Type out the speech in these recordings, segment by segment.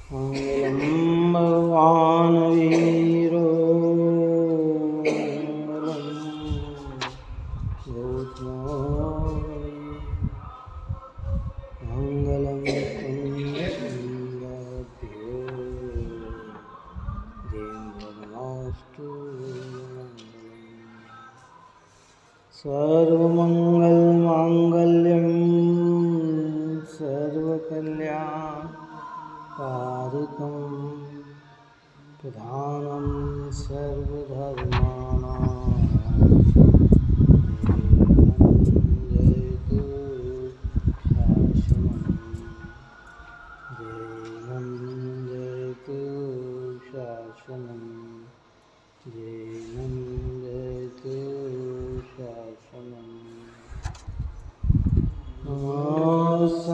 मंगलम भगवान वीरो मंगलम पुण्यभ्यो देवनमस्तु सर्वमंगल मांगल्यम सर्वकल्याण कारकं प्रधानं सर्वधर्माणां जयतु शासनं जयतु शासनं नमस्ते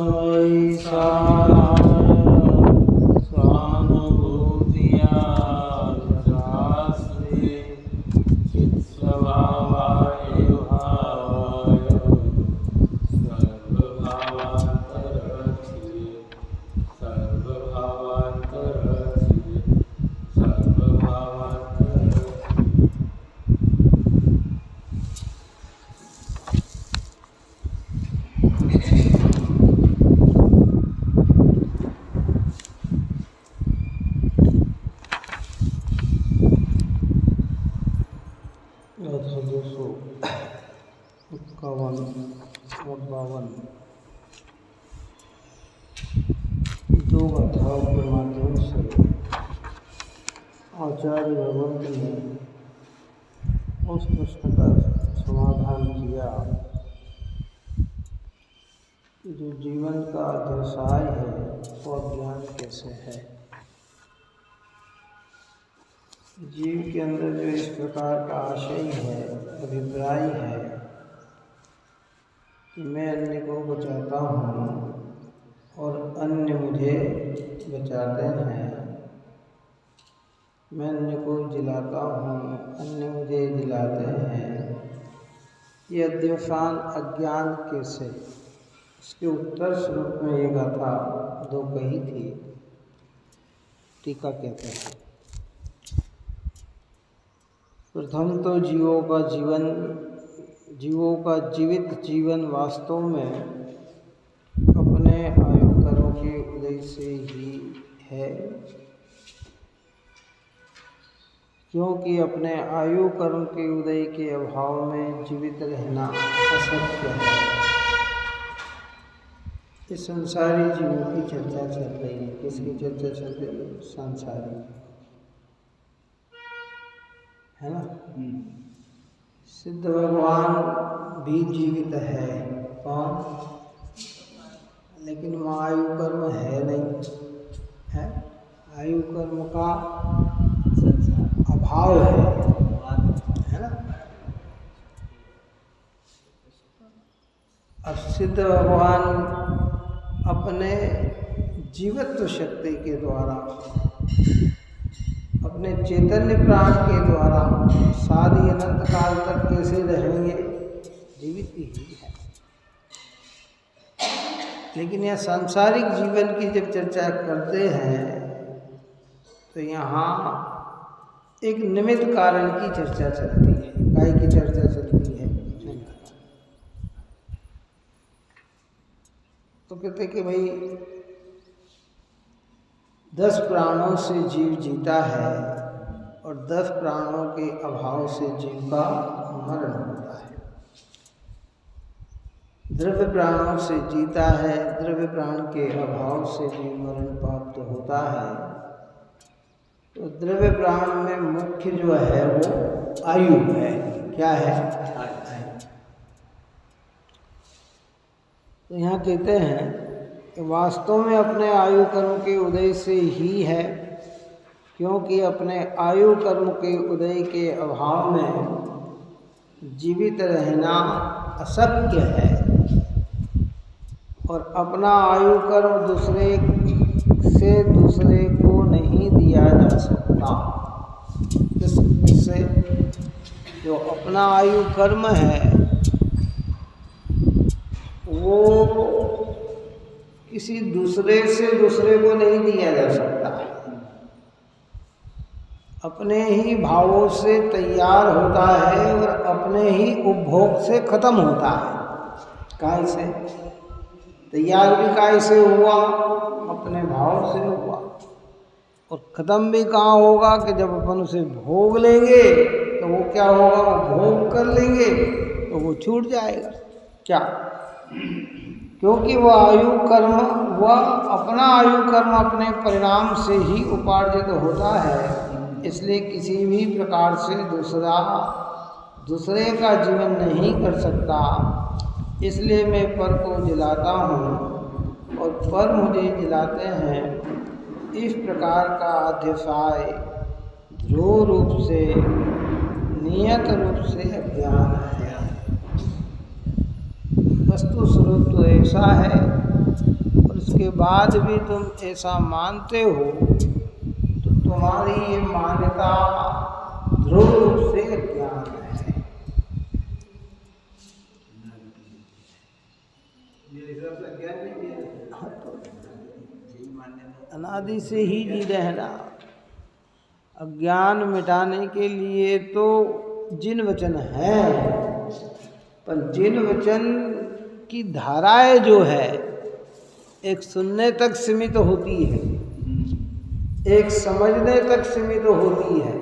दो गाथाओं के माध्यम से आचार्य भगवंत ने उस प्रश्न का समाधान किया कि जो जीवन का अध्यवसाय है वो ज्ञान कैसे है। जीव के अंदर जो इस प्रकार का आशय है, अभिप्राय है कि मैं अन्य को बचाता हूँ और अन्य मुझे बचाते हैं, मैं अन्य को जिलाता हूँ, अन्य मुझे जिलाते हैं, ये अध्यवसान अज्ञान कैसे। इसके उत्तर स्वरूप में ये गाथा दो कही थी। टीका कहते हैं, प्रथम तो जीवों का जीवित जीवन वास्तव में अपने आयु कर्म के उदय से ही है, क्योंकि अपने आयु कर्म के उदय के अभाव में जीवित रहना अशक्य है। इस संसारी जीवों की चर्चा चल रही है। किसकी चर्चा चल रही है? संसारी, है ना। सिद्ध भगवान भी जीवित है, कौन? लेकिन वहाँ आयु कर्म है नहीं, है आयु कर्म का अभाव है ना। अब सिद्ध भगवान अपने जीवत्व शक्ति के द्वारा, अपने चैतन्य प्राण के द्वारा सारी अनंत काल तक कैसे रहेंगे? जीवित ही है। लेकिन यह सांसारिक जीवन की जब चर्चा करते हैं तो यहाँ एक निमित्त कारण की चर्चा चलती है। काय की चर्चा चलती है? तो कहते कि भाई 10 प्राणों से जीव जीता है और 10 प्राणों के अभाव से जीव का मरण होता है। द्रव्य प्राणों से जीता है, द्रव्य प्राण के अभाव से जीव मरण प्राप्त होता है। तो द्रव्य प्राण में मुख्य जो है वो आयु है। क्या है? आयु। तो यहाँ कहते हैं कि वास्तव में अपने आयु कर्म के उदय से ही है, क्योंकि अपने आयु कर्म के उदय के अभाव में जीवित रहना अशक्य है और अपना आयु कर्म दूसरे को नहीं दिया जा सकता। इससे जो अपना आयु कर्म है वो किसी दूसरे से दूसरे को नहीं दिया जा सकता है, अपने ही भावों से तैयार होता है और अपने ही उपभोग से खत्म होता है। काय से तैयार भी काय से हुआ, अपने भाव से हुआ, और खत्म भी कहाँ होगा कि जब अपन उसे भोग लेंगे तो वो क्या होगा, वो भोग कर लेंगे तो वो छूट जाएगा। क्या? क्योंकि वह आयु कर्म, वह अपना आयु कर्म अपने परिणाम से ही उपार्जित होता है, इसलिए किसी भी प्रकार से दूसरे का जीवन नहीं कर सकता। इसलिए मैं पर को जिलाता हूँ और पर मुझे जिलाते हैं। इस प्रकार का अध्यवसाय ध्रुव रूप से, नियत रूप से अज्ञान है। वस्तु स्वरूप तो ऐसा है और उसके बाद भी तुम ऐसा मानते हो, तो तुम्हारी ये मान्यता ध्रुव रूप से अज्ञान है। अनादि से ही जी रहना। अज्ञान मिटाने के लिए तो जिन वचन हैं, पर जिन वचन की धाराएं जो है एक सुनने तक सीमित होती है, एक समझने तक सीमित होती है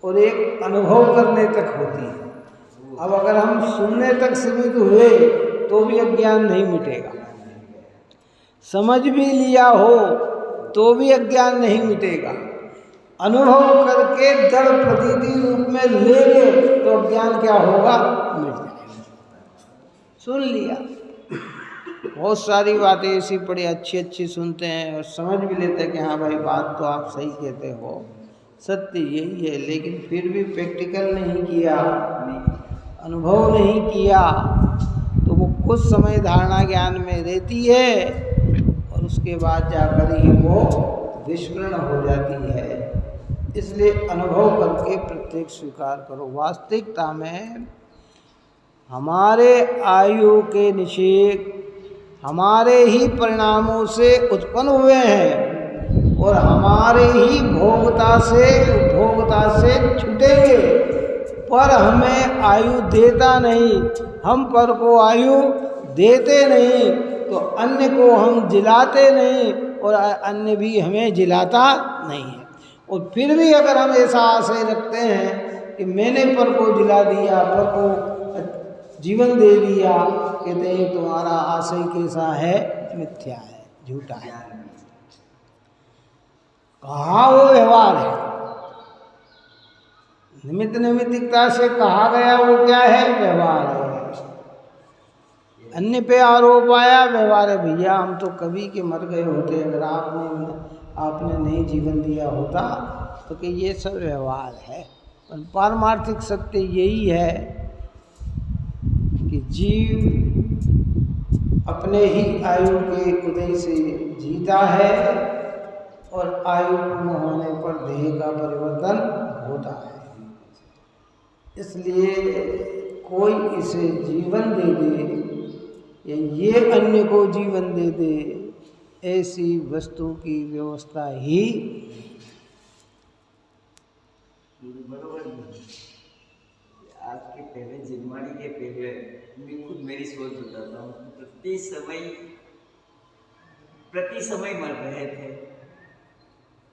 और एक अनुभव करने तक होती है। अब अगर हम सुनने तक सीमित हुए तो भी अज्ञान नहीं मिटेगा, समझ भी लिया हो तो भी अज्ञान नहीं मिटेगा, अनुभव करके दृढ़ प्रतीति रूप में लेंगे तो अज्ञान क्या होगा, मिट जाएगा। सुन लिया, बहुत सारी बातें ऐसी बड़ी अच्छी अच्छी सुनते हैं और समझ भी लेते हैं कि हाँ भाई बात तो आप सही कहते हो, सत्य यही है, लेकिन फिर भी प्रैक्टिकल नहीं किया, अनुभव नहीं किया, तो वो कुछ समय धारणा ज्ञान में रहती है और उसके बाद जाकर ही वो विस्मरण हो जाती है। इसलिए अनुभव करके प्रत्येक स्वीकार करो। वास्तविकता में हमारे आयु के निषेध हमारे ही परिणामों से उत्पन्न हुए हैं और हमारे ही भोगता से छूटेंगे, पर हमें आयु देता नहीं, हम पर को आयु देते नहीं, तो अन्य को हम जिलाते नहीं और अन्य भी हमें जिलाता नहीं है। और फिर भी अगर हम ऐसा आशय रखते हैं कि मैंने पर को जिला दिया, पर को जीवन दे दिया, कहते हैं तुम्हारा आशय कैसा है, मिथ्या है, झूठा है। कहाँ वो व्यवहार है, निमित्त नैमित्तिकता से कहा गया वो क्या है, व्यवहार है। अन्य पे आरोप आया, व्यवहार है। भैया हम तो कभी के मर गए होते अगर आपने नहीं जीवन दिया होता, तो कि ये सब व्यवहार है। पर पारमार्थिक सत्य यही है कि जीव अपने ही आयु के उदय से जीता है और आयु पूर्ण होने पर देह का परिवर्तन होता है। इसलिए कोई इसे जीवन दे दे या ये अन्य को जीवन दे दे, ऐसी वस्तु की व्यवस्था ही आपके पहले जिनवाणी के पहले मैं खुद मेरी सोच बताता हूँ। प्रति समय मर रहे थे,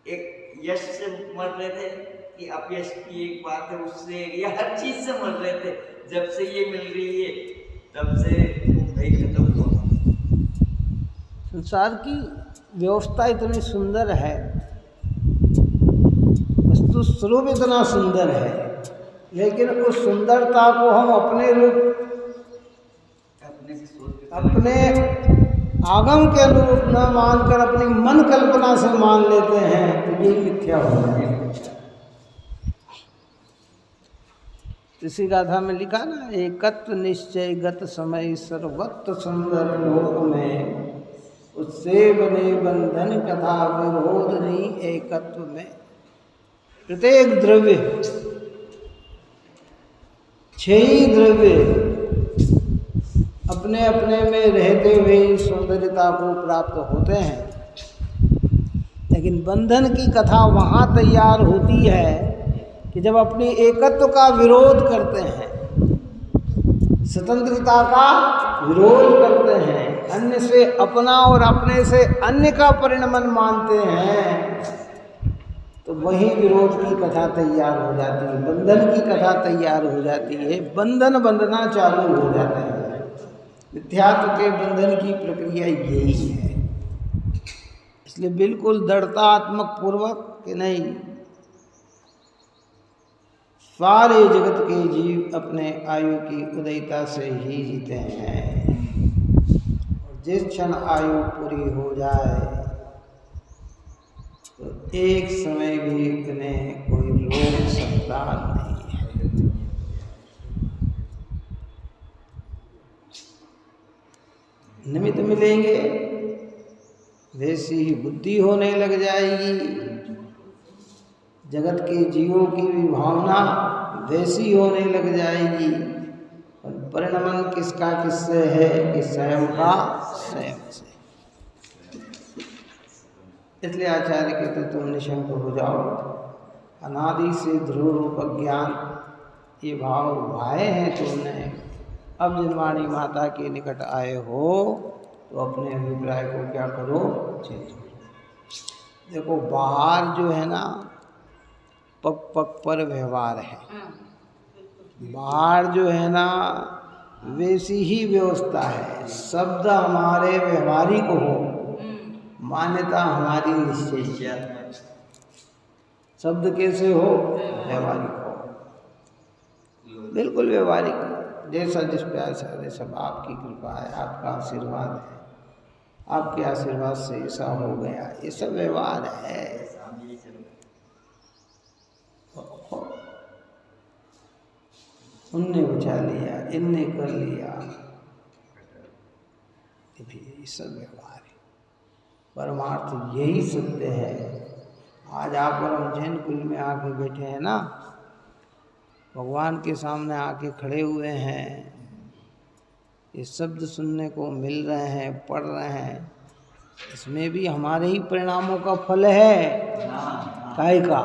एक यश से मर रहे थे कि अपयश की एक बात है उससे, या हर चीज से मर रहे थे। जब से ये मिल रही है तब से भाई खत्म हुआ। संसार की व्यवस्था इतनी सुंदर है, वस्तु स्वरूप इतना सुंदर है, लेकिन उस सुंदरता को हम अपने रूप, अपने आगम के रूप न मानकर अपनी मन कल्पना से मान लेते हैं, तो ये मिथ्या हो जाए। इसी गाथा में लिखा ना, एकत्व निश्चय गत समय सर्वत्र सुंदर लोक में, उससे बने बंधन कथा विरोध नहीं एकत्व में। प्रत्येक द्रव्य, 6 ही द्रव्य अपने अपने में रहते हुए इस सौंदर्यता को प्राप्त होते हैं, लेकिन बंधन की कथा वहाँ तैयार होती है कि जब अपनी एकत्व का विरोध करते हैं, स्वतंत्रता का विरोध करते हैं, अन्य से अपना और अपने से अन्य का परिणमन मानते हैं, तो वही विरोध की कथा तैयार हो जाती है, बंधन की कथा तैयार हो जाती है, बंधन बंधना चालू हो जाते हैं। मिथ्यात्व के बंधन की प्रक्रिया यही है। इसलिए बिल्कुल दृढ़तात्मक पूर्वक कि नहीं, सारे जगत के जीव अपने आयु की उदयता से ही जीते हैं। और जिस क्षण आयु पूरी हो जाए तो एक समय भी उन्हें कोई रोक सकता नहीं है। निमित्त मिलेंगे, वैसी ही बुद्धि होने लग जाएगी, जगत के जीवों की भी भावना वैसी होने लग जाएगी। और परिणमन किसका किससे है कि स्वयं का स्वयं से। इसलिए आचार्य कहते तुम निशंक हो जाओ, अनादि से ध्रुव रूप ज्ञान ये भाव भाए हैं तुमने, अब जनवाणी माता के निकट आए हो तो अपने अभिप्राय को क्या करो, चेंज करो। देखो बाहर जो है ना पग पग पर व्यवहार है, बाहर जो है ना वैसी ही व्यवस्था है, शब्द हमारे व्यवहारिक हो, मान्यता हमारी निश्चय। शब्द कैसे हो, व्यवहारिक हो, बिल्कुल व्यवहारिक हो, जैसा जिस प्यार से सब आपकी कृपा है, आपका आशीर्वाद है, आपके आशीर्वाद से ऐसा हो गया, ये सब व्यवहार है। उनने बचा लिया, इनने कर लिया, ये सब व्यवहार है। परमार्थ यही सत्य है। आज आप और हम जैन कुल में आके बैठे हैं ना, भगवान के सामने आके खड़े हुए हैं, ये शब्द सुनने को मिल रहे हैं, पढ़ रहे हैं, इसमें भी हमारे ही परिणामों का फल है। काहे का?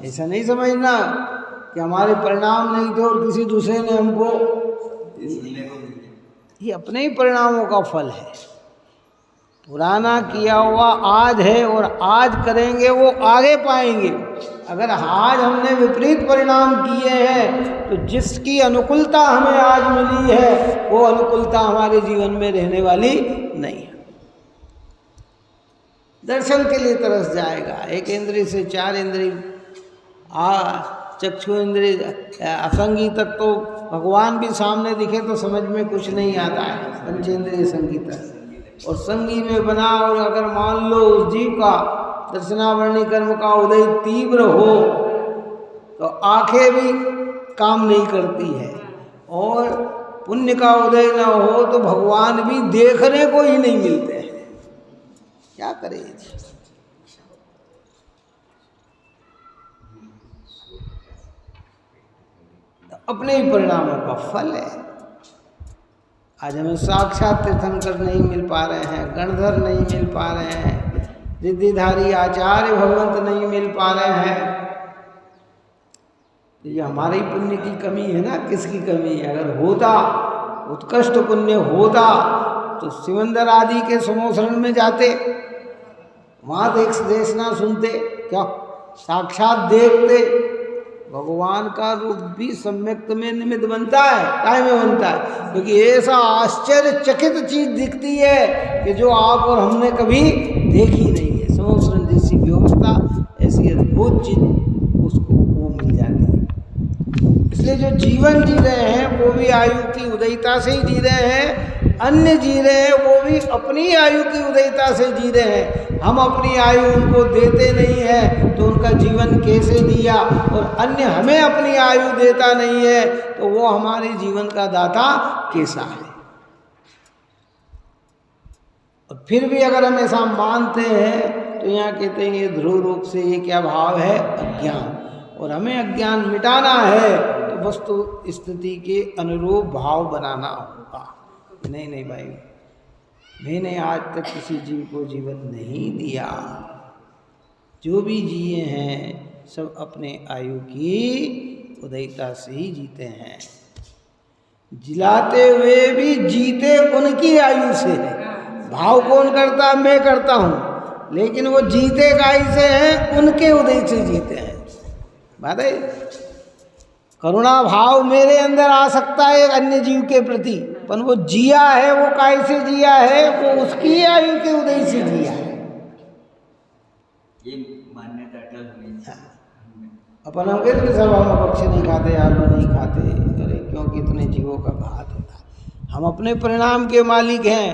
ऐसा नहीं समझना कि हमारे परिणाम नहीं थे और किसी दूसरे ने हमको, ये अपने ही परिणामों का फल है। पुराना किया हुआ आज है और आज करेंगे वो आगे पाएंगे। अगर आज हमने विपरीत परिणाम किए हैं तो जिसकी अनुकूलता हमें आज मिली है वो अनुकूलता हमारे जीवन में रहने वाली नहीं है। दर्शन के लिए तरस जाएगा, एक इंद्रिय से चार इंद्रिय, चक्षु इंद्रिय, असंगी तक तो भगवान भी सामने दिखे तो समझ में कुछ नहीं आता है, पंचेंद्रिय संगीत और संगी में बना। और अगर मान लो उस जीव का दर्शनावरणी कर्म का उदय तीव्र हो तो आंखें भी काम नहीं करती है, और पुण्य का उदय न हो तो भगवान भी देखने को ही नहीं मिलते हैं। क्या करें? अपने ही परिणामों का फल है। आज हमें साक्षात तीर्थंकर नहीं मिल पा रहे हैं, गणधर नहीं मिल पा रहे हैं, रिद्धिधारी आचार्य भगवंत नहीं मिल पा रहे हैं। ये हमारे ही पुण्य की कमी है ना, किसकी कमी है? अगर होता उत्कृष्ट पुण्य होता तो सिमंदर आदि के समोसरण में जाते, वहाँ देशना सुनते, क्या साक्षात देखते। भगवान का रूप भी सम्यक में निमित्त बनता है, काय में बनता है? क्योंकि ऐसा आश्चर्यचकित चीज दिखती है कि जो आप और हमने कभी देखी नहीं है। समोसरण जैसी व्यवस्था, ऐसी अद्भुत चीज उसको वो मिल जाती है। इसलिए जो जीवन जी रहे हैं वो भी आयु की उदयता से ही जी रहे हैं, अन्य जी रहे हैं वो भी अपनी आयु की उदयता से जी रहे हैं। हम अपनी आयु उनको देते नहीं हैं तो उनका जीवन कैसे दिया, और अन्य हमें अपनी आयु देता नहीं है तो वो हमारे जीवन का दाता कैसा है? और फिर भी अगर हम ऐसा मानते हैं तो यहाँ कहते हैं ये ध्रुव रूप से ये क्या भाव है? अज्ञान। और हमें अज्ञान मिटाना है तो वस्तु स्थिति के अनुरूप भाव बनाना होगा। नहीं भाई, मैंने आज तक किसी जीव को जीवन नहीं दिया। जो भी जिए हैं सब अपने आयु की उदयता से ही जीते हैं। जिलाते हुए भी जीते उनकी आयु से है। भाव कौन करता? मैं करता हूँ, लेकिन वो जीते काई से हैं? उनके उदय से जीते हैं। बात है, करुणा भाव मेरे अंदर आ सकता है एक अन्य जीव के प्रति, पर वो जिया है, वो काय से जिया है? वो उसकी आयु के उदय से जिया है। ये मान्यता अटल होनी चाहिए। अपन हम कहते सब हम पक्षी नहीं खाते, आलू नहीं खाते, अरे क्योंकि इतने जीवों का घात होता है। हम अपने परिणाम के मालिक हैं,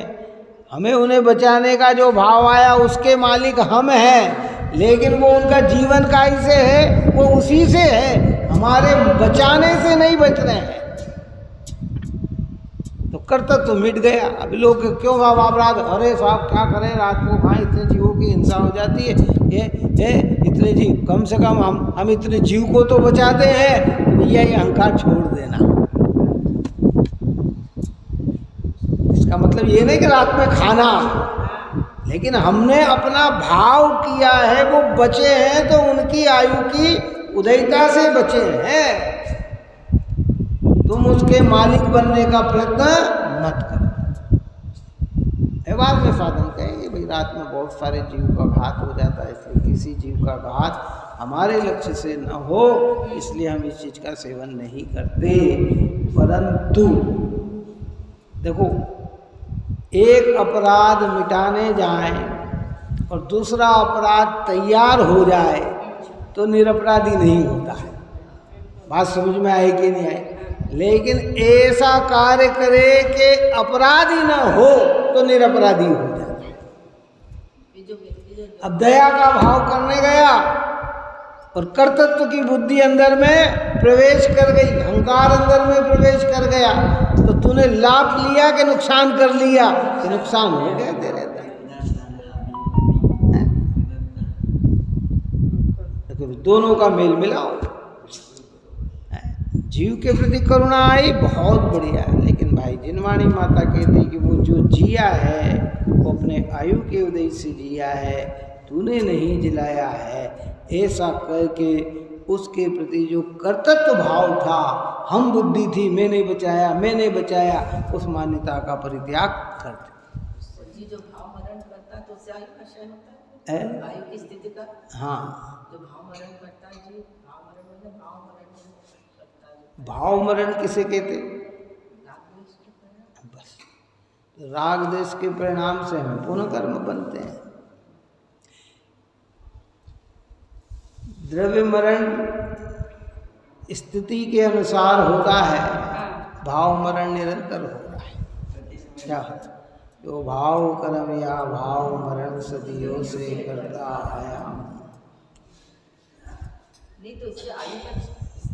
हमें उन्हें बचाने का जो भाव आया उसके मालिक हम हैं, लेकिन वो उनका जीवन काय से है? वो उसी से है, हमारे बचाने से नहीं बच रहे हैं। तो कर्तव्य तो मिट गया। अभी लोग क्यों अपराध, अरे साहब क्या करें, रात को वहाँ इतने जीवों की हिंसा हो जाती है, ये इतने जीव, कम से कम हम इतने जीव को तो बचाते हैं। तो भैया ये अहंकार छोड़ देना। इसका मतलब ये नहीं कि रात में खाना, लेकिन हमने अपना भाव किया है, वो बचे हैं तो उनकी आयु की उदयता से बचे हैं। तुम उसके मालिक बनने का प्रयत्न मत करो। बाद में साधन कहेंगे भाई रात में बहुत सारे जीव का घात हो जाता है, इसलिए किसी जीव का घात हमारे लक्ष्य से न हो, इसलिए हम इस चीज़ का सेवन नहीं करते। परंतु देखो, एक अपराध मिटाने जाएं और दूसरा अपराध तैयार हो जाए तो निरपराधी नहीं होता है। बात समझ में आई कि नहीं आई? लेकिन ऐसा कार्य करे कि अपराधी ना हो तो निरपराधी हो जाता है। अब दया का भाव करने गया और कर्तृत्व की बुद्धि अंदर में प्रवेश कर गई, अहंकार अंदर में प्रवेश कर गया, तो तूने लाभ लिया कि नुकसान कर लिया? कि नुकसान हो गया तेरे। दोनों का मेल मिलाओ। जीव के प्रति करुणा आई, बहुत बढ़िया, लेकिन भाई जिनवाणी माता कहती कि वो जो जिया है वो अपने आयु के उदय से जिया है, तूने नहीं जिलाया है। ऐसा करके उसके प्रति जो कर्तव्य भाव था, हम बुद्धि थी, मैंने बचाया, उस मान्यता का परित्याग कर दे। जो भाव मरण करता है तो उससे आयु का क्षय होता है, आयु की स्थिति का। हाँ, जो भाव मरण करता है जी, भाव मरण मतलब भाव मरण करता है। भाव मरण किसे कहते? बस राग देश के परिणाम से हम पुनः कर्म बनते हैं। द्रव्य मरण स्थिति के अनुसार होता है, भाव मरण निरंतर हो रहा है। क्या जो भाव कर्म या भाव मरण सदियों से करता आया। नहीं तो इससे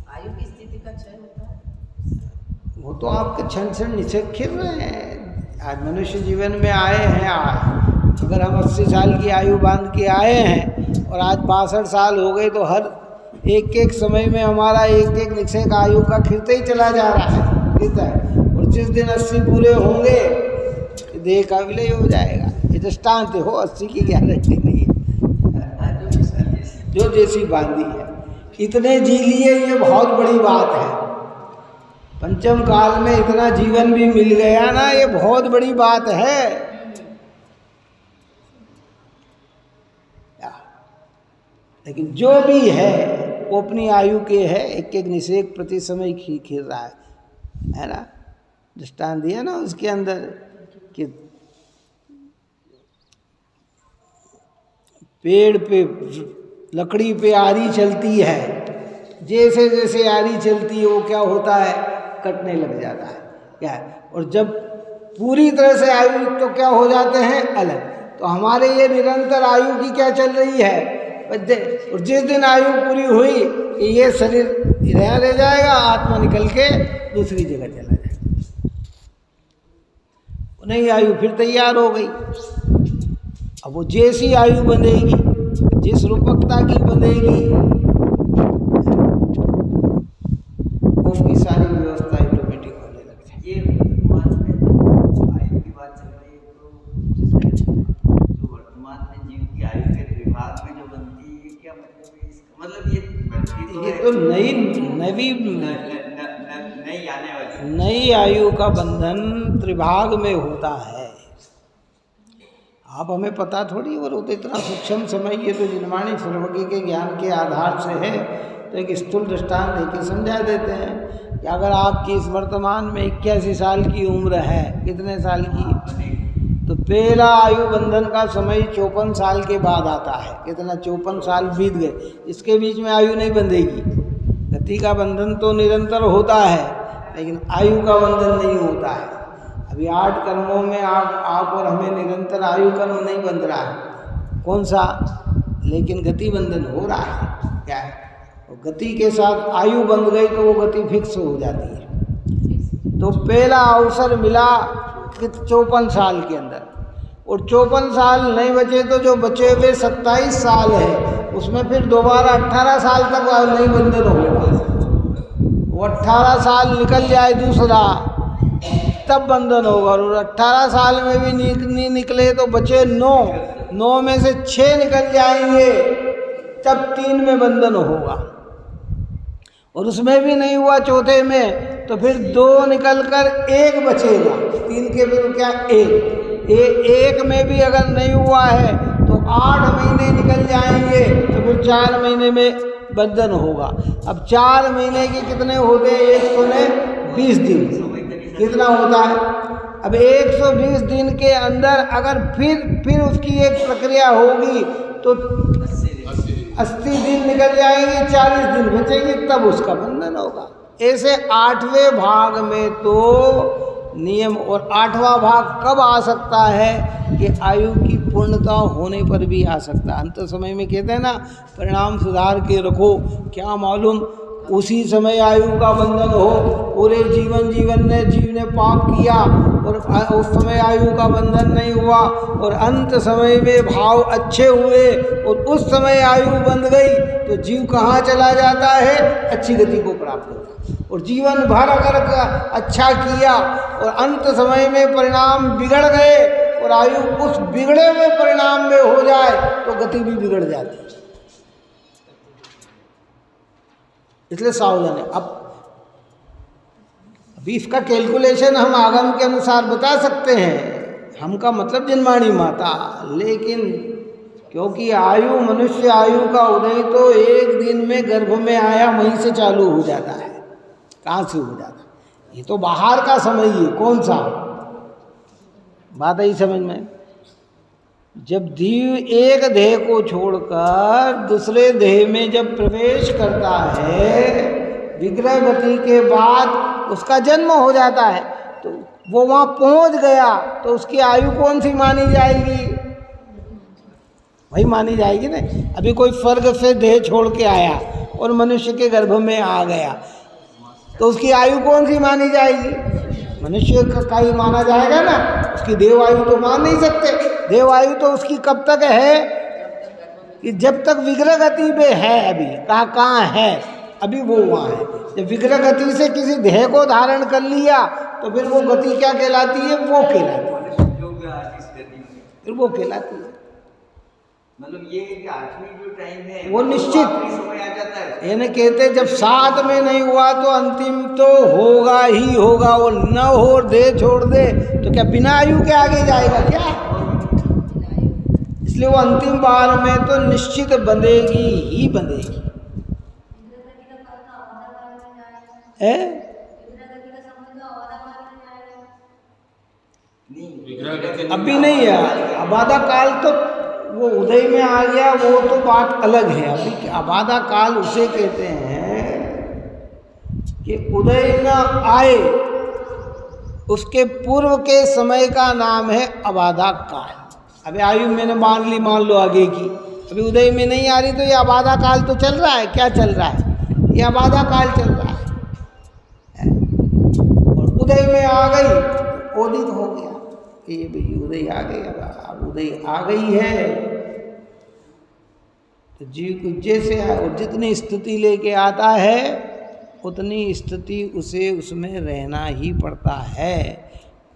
आयु की स्थिति का क्षय होता है। वो तो आपके क्षण क्षण नीचे खिल रहे हैं। आज मनुष्य जीवन में आए हैं, अगर हम 80 साल की आयु बांध के आए हैं और आज 62 साल हो गए, तो हर एक समय में हमारा एक निश्चय का आयु का खिलते ही चला जा रहा है। और जिस दिन 80 पूरे होंगे देह का विलय हो जाएगा। ये दृष्टांत हो, 80 की गारंटी नहीं है, जो जैसी बांधी है। इतने जी लिए, ये बहुत बड़ी बात है। पंचम काल में इतना जीवन भी मिल गया ना, ये बहुत बड़ी बात है। लेकिन जो भी है वो अपनी आयु के है, एक निषेक प्रति समय खिल रहा है ना। दृष्टांत दिया ना उसके अंदर कि पेड़ पे लकड़ी पे आरी चलती है, जैसे जैसे आरी चलती है वो क्या होता है, कटने लग जाता है। क्या है? और जब पूरी तरह से आयु तो क्या हो जाते हैं, अलग। तो हमारे ये निरंतर आयु की क्या चल रही है, और जिस दिन आयु पूरी हुई कि ये शरीर यहाँ रह जाएगा, आत्मा निकल के दूसरी जगह चला जाएगा। नई आयु फिर तैयार हो गई। अब वो जैसी आयु बंधेगी, जिस रूपकता की बंधेगी, उसकी सारी व्यवस्था ऑटोमेटिक होने लग जाएगी। ये बात में मतलब ये तो नई आने वाली नई आयु का बंधन त्रिभाग में होता है। आप हमें पता थोड़ी, और वो तो इतना सूक्ष्म समय, ये तो जिनवाणी सर्वज्ञ के ज्ञान के आधार से है। तो एक स्थूल दृष्टांत देके समझा देते हैं कि अगर आपकी इस वर्तमान में 81 साल की उम्र है, कितने साल की, तो पहला आयु बंधन का समय 54 साल के बाद आता है। कितना, 54 साल बीत गए, इसके बीच में आयु नहीं बंधेगी। गति का बंधन तो निरंतर होता है, लेकिन आयु का बंधन नहीं होता है। अभी 8 कर्मों में आप और हमें निरंतर आयु कर्म नहीं बंध रहा है, कौन सा, लेकिन गति बंधन हो रहा है। क्या है, गति के साथ आयु बंध गई तो वो गति फिक्स हो जाती है। तो पहला अवसर मिला 54 साल के अंदर, और 54 साल नहीं बचे तो जो बचे हुए 27 साल है उसमें फिर दोबारा 18 साल तक नहीं बंधन होगा। वो 18 साल निकल जाए दूसरा, तब बंधन होगा। और 18 साल में भी नहीं निकले तो बचे 9 में से 6 निकल जाएंगे, तब 3 में बंधन होगा। और उसमें भी नहीं हुआ चौथे में, तो फिर 2 निकल कर 1 बचेगा। 3 के फिर क्या, 1 में भी अगर नहीं हुआ है तो 8 महीने निकल जाएंगे, तो फिर 4 महीने में बंधन होगा। अब 4 महीने के कितने होते हैं, 120 दिन कितना होता है। अब 120 दिन के अंदर अगर फिर उसकी एक प्रक्रिया होगी तो 80 दिन निकल जाएंगे, 40 दिन बचेंगे, तब उसका बंधन होगा। ऐसे 8वें भाग में तो नियम, और 8वां भाग कब आ सकता है कि आयु की पूर्णता होने पर भी आ सकता है। अंत समय में कहते हैं ना, परिणाम सुधार के रखो, क्या मालूम उसी समय आयु का बंधन हो। पूरे जीवन ने पाप किया और उस समय आयु का बंधन नहीं हुआ, और अंत समय में भाव अच्छे हुए और उस समय आयु बंध गई, तो जीव कहाँ चला जाता है, अच्छी गति को प्राप्त होता है। और जीवन भर अगर अच्छा किया और अंत समय में परिणाम बिगड़ गए और आयु उस बिगड़े हुए परिणाम में हो जाए तो गति भी बिगड़ जाती है। इसलिए सावधान है। अब अभी इसका कैलकुलेशन हम आगम के अनुसार बता सकते हैं, हम का मतलब जिनवाणी माता, लेकिन क्योंकि आयु, मनुष्य आयु का उदय तो एक दिन में गर्भ में आया वहीं से चालू हो जाता है। कहाँ से हो जाता है, ये तो बाहर का समय है। कौन सा बात आई समझ में, जब जीव एक देह को छोड़कर दूसरे देह में जब प्रवेश करता है, विग्रह गति के बाद उसका जन्म हो जाता है, तो वो वहाँ पहुँच गया तो उसकी आयु कौन सी मानी जाएगी, वही मानी जाएगी ना। अभी कोई स्वर्ग से देह छोड़ के आया और मनुष्य के गर्भ में आ गया, तो उसकी आयु कौन सी मानी जाएगी, मनुष्य का ही माना जाएगा ना। उसकी देव आयु तो मान नहीं सकते। देव आयु तो उसकी कब तक है, कि जब तक विग्रह गति में है। अभी कहाँ है, अभी वो वहाँ है। जब विग्रह गति से किसी देह को धारण कर लिया तो फिर वो गति क्या कहलाती है, वो कहलाती है, फिर वो कहलाती है। मतलब ये कि आखिरी जो टाइम है वो निश्चित समय आ जाता है। ये कहते जब 7 में नहीं हुआ तो अंतिम तो होगा ही होगा। वो न हो, दे छोड़ दे तो क्या बिना आयु के आगे जाएगा क्या। इसलिए वो अंतिम बार में तो निश्चित बंधेगी ही बंधेगी। अभी नहीं है, अबाधा काल तो वो उदय में आ गया, वो तो बात अलग है। अभी अबाधा काल उसे कहते हैं कि उदय न आए उसके पूर्व के समय का नाम है अबाधा काल। अभी आयु मैंने मान लो आगे की, अभी उदय में नहीं आ रही तो ये अबाधा काल तो चल रहा है। क्या चल रहा है, ये अबाधा काल चल रहा है। और उदय में आ गई, ओदित हो गया कि ये भाई उदय आ गई। अब उदय आ गई है तो जीव को जैसे और जितनी स्थिति लेके आता है उतनी स्थिति उसे उसमें रहना ही पड़ता है।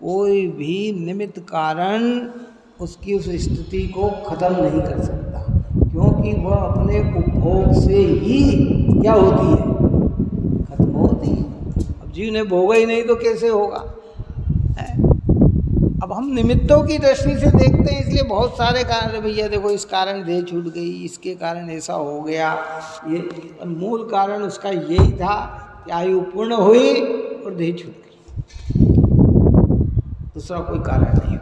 कोई भी निमित्त कारण उसकी उस स्थिति को खत्म नहीं कर सकता, क्योंकि क्योंकि वह अपने उपभोग से ही क्या होती है, खत्म होती है। अब जीव ने भोगा ही नहीं तो कैसे होगा? अब हम निमित्तों की दृष्टि से देखते हैं, इसलिए बहुत सारे कारण, भैया देखो इस कारण देह छूट गई, इसके कारण ऐसा हो गया, ये मूल कारण उसका यही था कि आयु पूर्ण हुई और देह छूट गई, दूसरा कोई कारण नहीं।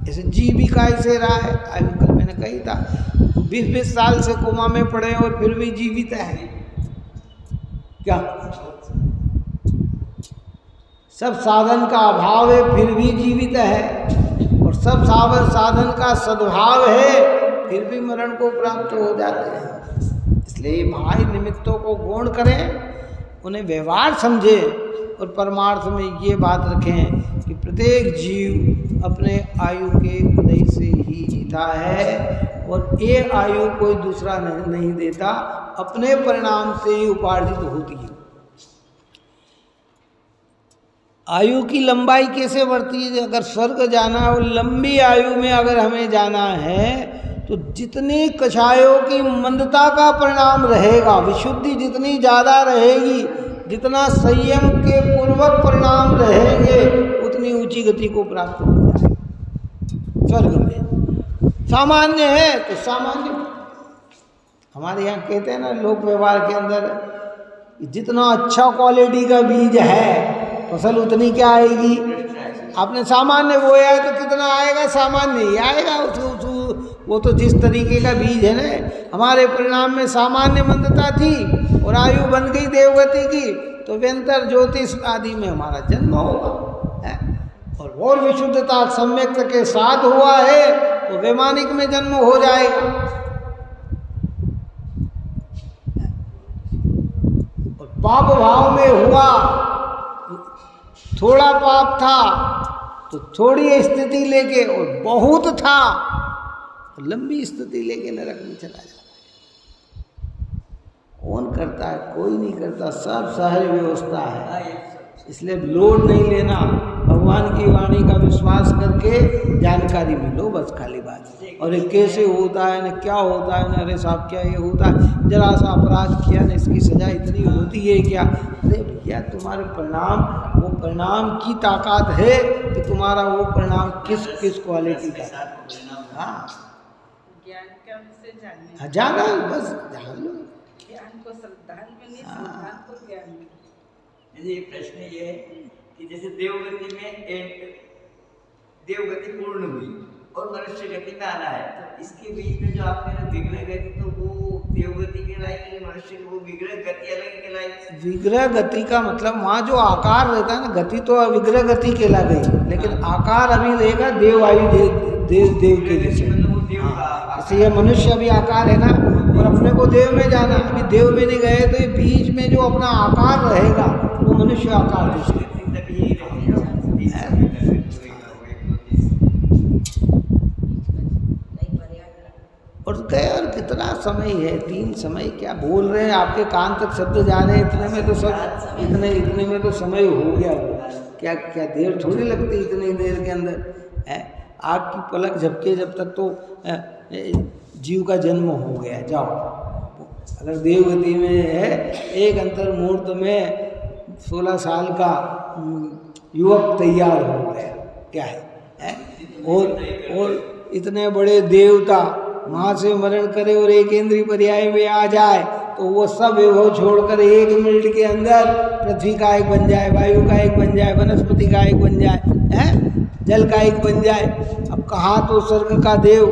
ऐसे जीविका ऐसे रहा है, आयु कल मैंने कही था 20-20 साल से कोमा में पड़े और फिर भी जीवित है क्या? सब साधन का अभाव है फिर भी जीवित है, और सब साधन का सद्भाव है फिर भी मरण को प्राप्त हो जाते हैं। इसलिए बाह्य निमित्तों को गौण करें, उन्हें व्यवहार समझें, और परमार्थ में ये बात रखें कि प्रत्येक जीव अपने आयु के उदय से ही जीता है, और ये आयु कोई दूसरा नहीं देता, अपने परिणाम से ही उपार्जित होती है। आयु की लंबाई कैसे बढ़ती है? अगर स्वर्ग जाना हो, लंबी आयु में अगर हमें जाना है, तो जितनी कषायों की मंदता का परिणाम रहेगा, विशुद्धि जितनी ज़्यादा रहेगी, जितना संयम के पूर्वक परिणाम रहेंगे, उतनी ऊंची गति को प्राप्त हो जाए। स्वर्ग में सामान्य है तो सामान्य, हमारे यहाँ कहते हैं ना लोक व्यवहार के अंदर, जितना अच्छा क्वालिटी का बीज है फसल उतनी क्या आएगी। आपने सामान्य बोया है तो कितना आएगा? सामान्य ही आएगा। वो तो जिस तरीके का बीज है ना, हमारे परिणाम में सामान्य मंदता थी और आयु बन गई देवगति की, तो व्यंतर ज्योतिष आदि में हमारा जन्म होगा, और विशुद्धता सम्यक के साथ हुआ है तो वैमानिक में जन्म हो जाएगा। और पाप भाव में हुआ, थोड़ा पाप था तो थोड़ी स्थिति लेके, और बहुत था तो लंबी स्थिति लेके नरक में चला जाता है। कौन करता है? कोई नहीं करता, सब सहज व्यवस्था है। इसलिए लोड नहीं लेना, भगवान की वाणी का विश्वास करके जानकारी मिलो, बस खाली बात। और ये कैसे होता है, न क्या होता है, न अरे साहब क्या ये होता है, जरा सा अपराध किया न इसकी सजा इतनी होती है क्या? अरे भैया तुम्हारे परिणाम, वो परिणाम की ताकत है कि तुम्हारा वो परिणाम किस क्वालिटी का। हाँ, ज्ञान का से जानने, हाँ जाना, बस जान लो। ज्ञान को श्रद्धान में नहीं, श्रद्धान को ज्ञान में। जैसे ये प्रश्न ये है कि जैसे देवगति में देवगति पूर्ण हुई और मनुष्य गति में आना है, तो इसके बीच में जो आपने विग्रह गति, तो वो देवगति कहलाएगी, मनुष्य की वो विग्रह गति अलग कहलाएगी। विग्रह गति का मतलब वहाँ जो आकार रहता है ना, गति तो विग्रह गति कहला गई, लेकिन आकार अभी रहेगा देव आयु देव के जैसे। इसलिए मनुष्य अभी आकार है ना, और अपने को देव में जाना, अभी देव में नहीं गए तो ये बीच में जो अपना आकार रहेगा वो मनुष्य आकार जैसे। और गए, और कितना समय है, 3 समय क्या बोल रहे हैं, आपके कान तक शब्द जा रहे हैं, इतने में तो सब इतने में तो समय हो गया। क्या देर थोड़ी लगती इतनी देर के अंदर है। आग की पलक झपके जब तक तो जीव का जन्म हो गया। जाओ, अगर देवगति में है, एक अंतर मुहूर्त में 16 साल का युवक तैयार हो गया, क्या है? और इतने बड़े देवता वहाँ से मरण करे और एक इंद्रिय पर्याय में आ जाए, तो वो सब वैभव छोड़कर 1 मिनट के अंदर पृथ्वी का एक बन जाए, वायु का एक बन जाए, वनस्पति का एक बन जाए, जल का एक बन जाए। अब कहाँ तो स्वर्ग का देव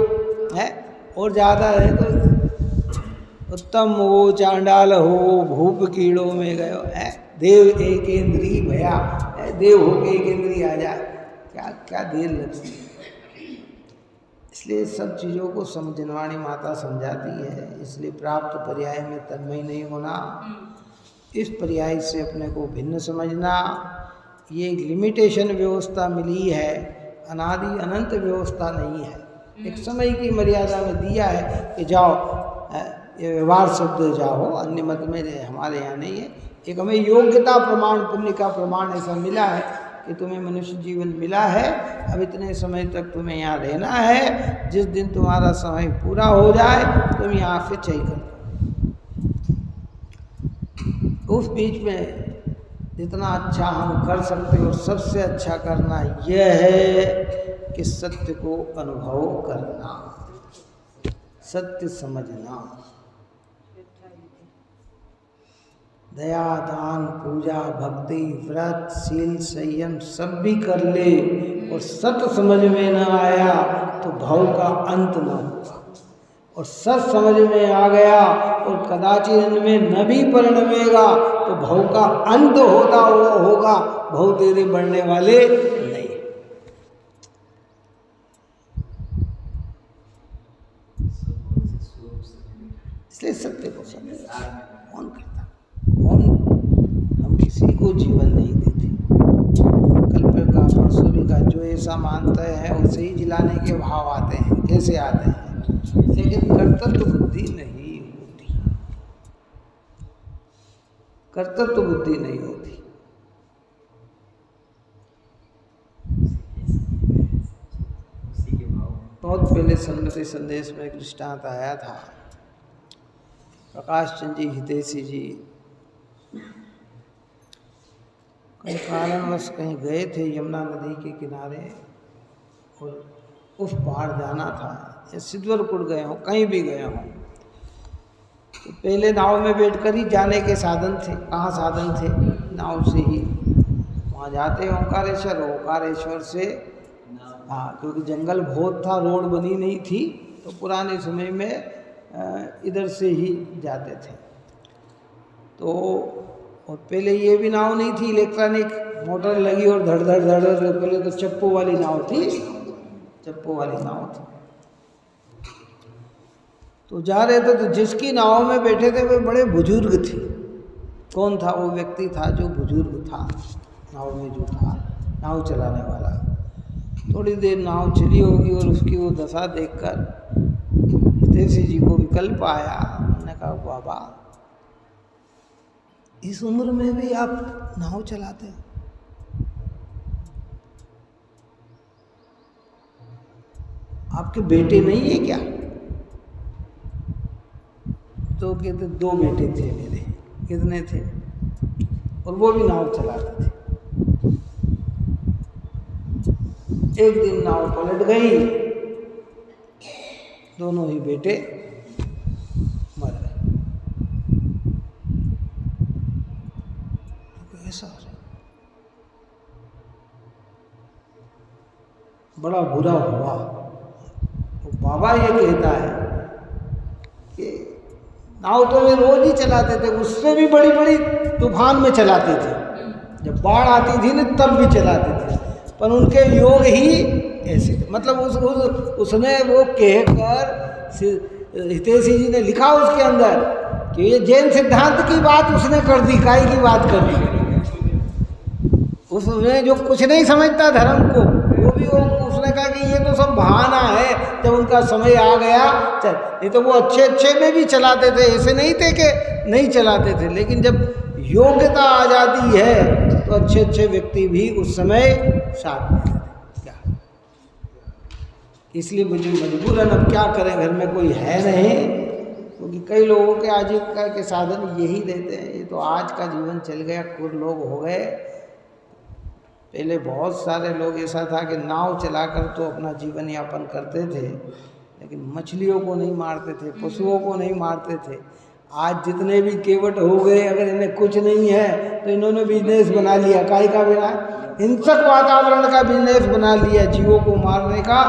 है, और ज़्यादा है तो उत्तम हो चांडाल हो भूप कीड़ों में गयो है, देव एक इंद्रिय भया है, देव हो के एक इंद्रिय आ जाए, क्या देर लगती है। इसलिए सब चीज़ों को समझनवाणी माता समझाती है। इसलिए प्राप्त पर्याय में तन्मय नहीं होना, इस पर्याय से अपने को भिन्न समझना, ये एक लिमिटेशन व्यवस्था मिली है, अनादि अनंत व्यवस्था नहीं है। एक समय की मर्यादा में दिया है कि जाओ, ये व्यवहार शब्द जाओ, अन्य मत में हमारे यहाँ नहीं है। एक हमें योग्यता प्रमाण, पुण्य का प्रमाण ऐसा मिला है कि तुम्हें मनुष्य जीवन मिला है, अब इतने समय तक तुम्हें यहाँ रहना है, जिस दिन तुम्हारा समय पूरा हो जाए तुम यहाँ से चल कर उस बीच में जितना अच्छा हम कर सकते और सबसे अच्छा करना यह है कि सत्य को अनुभव करना, सत्य समझना। दया, दान, पूजा, भक्ति, व्रत, शील, संयम सब भी कर ले और सत्य समझ में न आया तो भव का अंत न होगा, और सत्य समझ में आ गया और कदाचित इनमें न भी परिणमेगा तो भव का अंत होगा, भव तेरे बढ़ने वाले नहीं। इसलिए सत्य को समझ कौन करता, कौन, हम किसी को जीवन नहीं देते। कल्प का परसों का जो ऐसा मानता है उसे ही जिलाने के भाव आते हैं, कैसे आते हैं, लेकिन कर्तव्य बुद्धि नहीं होती, कर्तव्य बुद्धि नहीं होती। बहुत पहले सन्मति संदेश में एक दृष्टांत आया था। प्रकाश चंद जी हितैषी जी कहीं कारणवश कहीं गए थे यमुना नदी के किनारे और उस पार जाना था, या सिद्धवरपुर गए हों, कहीं भी गए हों, तो पहले नाव में बैठकर ही जाने के साधन थे। कहाँ साधन थे? नाव से ही वहाँ जाते ओंकारेश्वर, ओंकारेश्वर से हाँ, क्योंकि जंगल बहुत था, रोड बनी नहीं थी, तो पुराने समय में इधर से ही जाते थे। तो और पहले ये भी नाव नहीं थी, इलेक्ट्रॉनिक मोटर लगी और धड़ धड़ धड़ धड़, पहले तो चप्पू वाली नाव थी, चप्पू वाली नाव थी। तो जा रहे थे तो जिसकी नाव में बैठे थे वे बड़े बुजुर्ग थे। कौन था वो व्यक्ति? था जो बुजुर्ग था नाव में, जो था नाव चलाने वाला। थोड़ी देर नाव चली होगी और उसकी वो दशा देखकर हितैषी जी को विकल्प आया। उन्होंने कहा, बाबा इस उम्र में भी आप नाव चलाते हैं? आपके बेटे नहीं है क्या? तो कहते 2 बेटे थे मेरे। कितने थे? और वो भी नाव चलाते थे। एक दिन नाव पलट गई, दोनों ही बेटे मर गए। तो ऐसा बड़ा बुरा हुआ। तो बाबा ये कहता है कि नाव तो वे रोज ही चलाते थे, उससे भी बड़ी बड़ी तूफान में चलाते थे, जब बाढ़ आती थी ना तब भी चलाते थे, पर उनके योग ही ऐसे थे। मतलब उसने वो कहकर हितैषी जी ने लिखा उसके अंदर कि ये जैन सिद्धांत की बात उसने कर दी, काय की बात कर दी। उसने जो कुछ नहीं समझता धर्म को, वो भी उसने कहा कि ये तो सब बहाना है, जब उनका समय आ गया चल। ये तो वो अच्छे में भी चलाते थे, ऐसे नहीं थे कि नहीं चलाते थे, लेकिन जब योग्यता आ जाती है तो अच्छे व्यक्ति भी उस समय साथ में थे। क्या इसलिए मुझे मजबूरन अब क्या करें, घर में कोई है नहीं, क्योंकि कई लोगों के आजीविका के साधन यही रहते हैं। ये तो आज का जीवन चल गया, कुछ लोग हो गए। पहले बहुत सारे लोग ऐसा था कि नाव चलाकर तो अपना जीवन यापन करते थे, लेकिन मछलियों को नहीं मारते थे, पशुओं को नहीं मारते थे। आज जितने भी केवट हो गए, अगर इन्हें कुछ नहीं है तो इन्होंने बिजनेस बना लिया। काय का बिना हिंसक वातावरण का बिजनेस बना लिया, जीवों को मारने का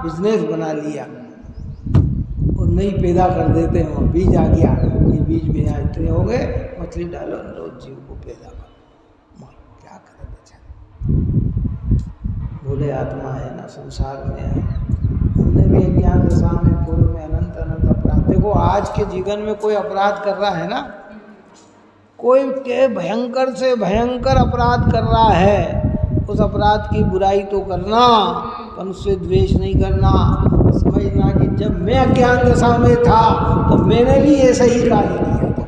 बिजनेस बना लिया और नहीं पैदा कर देते हैं। बीज आ गया, ये बीज में यहाँ इतने हो गए, मछली डालो, रोज जीव को पैदा करो, क्या करें बेचारे, भोले आत्मा है ना, संसार में है। हमने भी अज्ञान दशा में पूर्व में अनंत अपराध। देखो आज के जीवन में कोई अपराध कर रहा है ना, कोई के भयंकर से भयंकर अपराध कर रहा है, उस अपराध की बुराई तो करना, पर उससे द्वेष नहीं करना। समझना कि जब मैं अज्ञान दशा में था तो मैंने भी ऐसा ही कार्य किया था।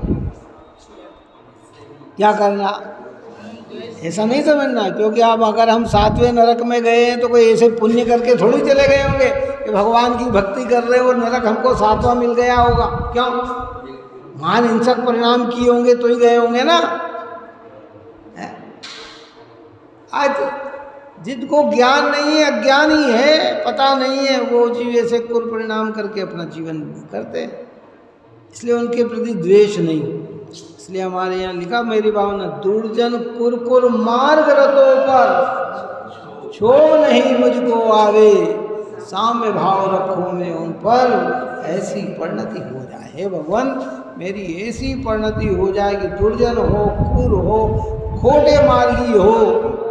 क्या करना? ऐसा नहीं समझना, क्योंकि आप अगर हम 7वें नरक में गए हैं तो कोई ऐसे पुण्य करके थोड़ी चले गए होंगे कि भगवान की भक्ति कर रहे हो और नरक हमको 7वां मिल गया होगा। क्यों? महान हिंसक परिणाम किए होंगे तो ही गए होंगे ना। आज जिनको ज्ञान नहीं है, अज्ञानी है, पता नहीं है, वो जीव ऐसे कुपरिणाम करके अपना जीवन करते हैं, इसलिए उनके प्रति द्वेष नहीं। इसलिए हमारे यहाँ लिखा, मेरी भावना, दुर्जन कुरकुर मार्ग रतों पर क्षोभ नहीं मुझको आवे, साम्य भाव रखो मैं उन पर, ऐसी परिणति हो जाए। हे भगवान, मेरी ऐसी परिणति हो जाए कि दुर्जन हो, क्रूर हो, खोटे मार्गी हो,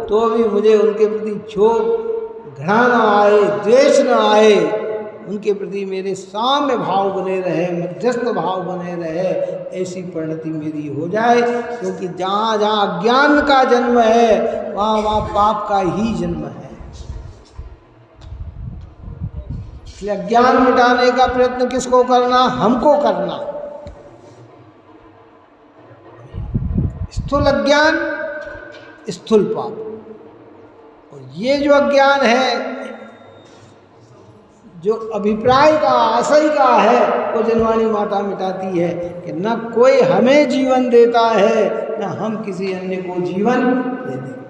तो भी मुझे उनके प्रति क्षोभ, घृणा न आए, द्वेष न आए, उनके प्रति मेरे साम्य भाव बने रहे, मध्यस्थ भाव बने रहे, ऐसी परिणति मेरी हो जाए। क्योंकि जहाँ जहाँ अज्ञान का जन्म है वहाँ वहाँ पाप का ही जन्म है। इसलिए अज्ञान मिटाने का प्रयत्न किसको करना? हमको करना। स्थूल अज्ञान, स्थूल पाप, और ये जो अज्ञान है, जो अभिप्राय का, आशय का है, वो जनवाणी माता मिटाती है कि न कोई हमें जीवन देता है, न हम किसी अन्य को जीवन देते।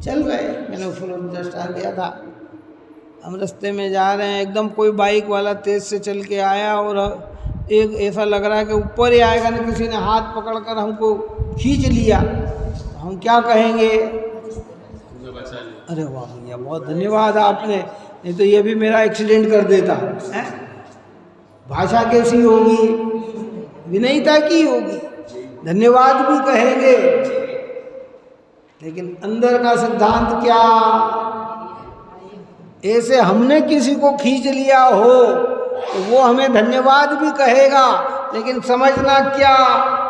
चल रहे, मैंने फुल दृष्टांत दिया था, हम रास्ते में जा रहे हैं, एकदम कोई बाइक वाला तेज से चल के आया और एक ऐसा लग रहा है कि ऊपर ही आएगा, ना किसी ने हाथ पकड़कर हमको खींच लिया, तो हम क्या कहेंगे? अरे वाह भैया, बहुत धन्यवाद आपने, नहीं तो ये भी मेरा एक्सीडेंट कर देता है। भाषा कैसी होगी? विनयता की होगी, धन्यवाद भी कहेंगे, लेकिन अंदर का सिद्धांत क्या? ऐसे हमने किसी को खींच लिया हो तो वो हमें धन्यवाद भी कहेगा, लेकिन समझना क्या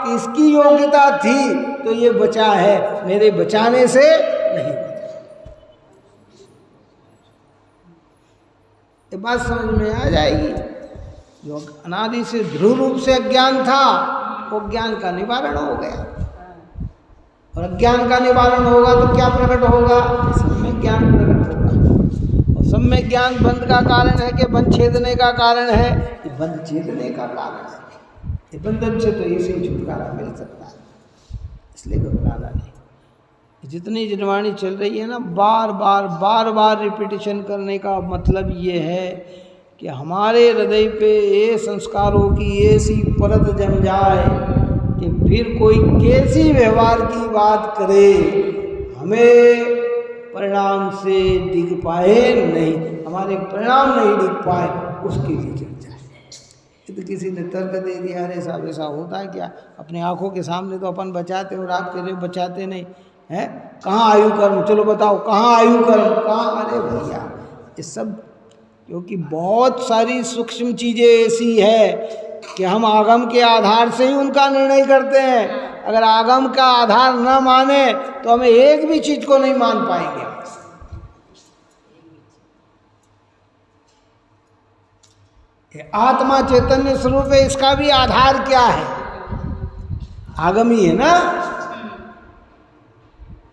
कि इसकी योग्यता थी तो ये बचा है, मेरे बचाने से नहीं। ये बात समझ में आ जाएगी। जो अनादि से ध्रुव रूप से अज्ञान था, वो ज्ञान का निवारण हो गया, और अज्ञान का निवारण होगा तो क्या प्रकट होगा? सम्यक ज्ञान प्रकट होगा। और सम्यक ज्ञान बंध का कारण है कि बंध छेदने का कारण है? ये बंध छेदने का कारण है। ये बंधन से तो इसी छुटकारा मिल सकता है, इसलिए घबराना नहीं। जितनी जनवाणी चल रही है ना, बार बार रिपीटिशन करने का मतलब ये है कि हमारे हृदय पे ये संस्कारों की ऐसी परत जम जाए कि फिर कोई कैसी व्यवहार की बात करे, हमें परिणाम से दिख पाए नहीं, हमारे परिणाम नहीं दिख पाए, उसके लिए चल जाए। तो किसी ने तर्क दे दिया, अरे साहब ऐसा होता है क्या? अपने आँखों के सामने तो अपन बचाते और आप कह रहे बचाते नहीं है। कहाँ आयु कर्म? चलो बताओ, कहाँ आयु कर्म? कहाँ? अरे भैया, ये सब क्योंकि बहुत सारी सूक्ष्म चीज़ें ऐसी है कि हम आगम के आधार से ही उनका निर्णय करते हैं। अगर आगम का आधार न माने तो हमें एक भी चीज को नहीं मान पाएंगे। आत्मा चैतन्य स्वरूप है, इसका भी आधार क्या है? आगमी है ना।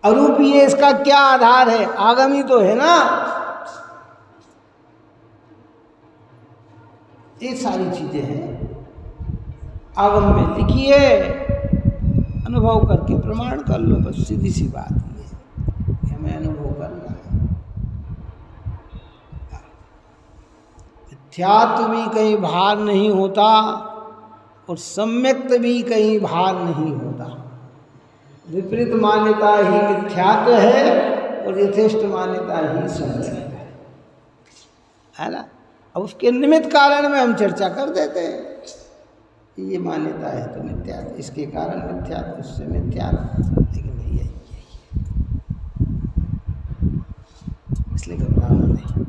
अरूपी है, इसका क्या आधार है? आगमी तो है ना। ये सारी चीजें हैं, आगम में लिखी है, अनुभव करके प्रमाण कर लो, बस सीधी सी बात है, हमें अनुभव करना है। मिथ्यात्व भी कहीं भार नहीं होता और सम्यक्त भी कहीं भार नहीं होता। विपरीत मान्यता ही मिथ्यात्व है और यथेष्ट मान्यता ही सम्यक्त है ना। अब उसके निमित्त कारण में हम चर्चा कर देते हैं, ये मान्यता है तो मिथ्यात्व, इसके कारण मिथ्यात्व, उससे मिथ्यात्व, लेकिन भैया इसलिए घबराना नहीं।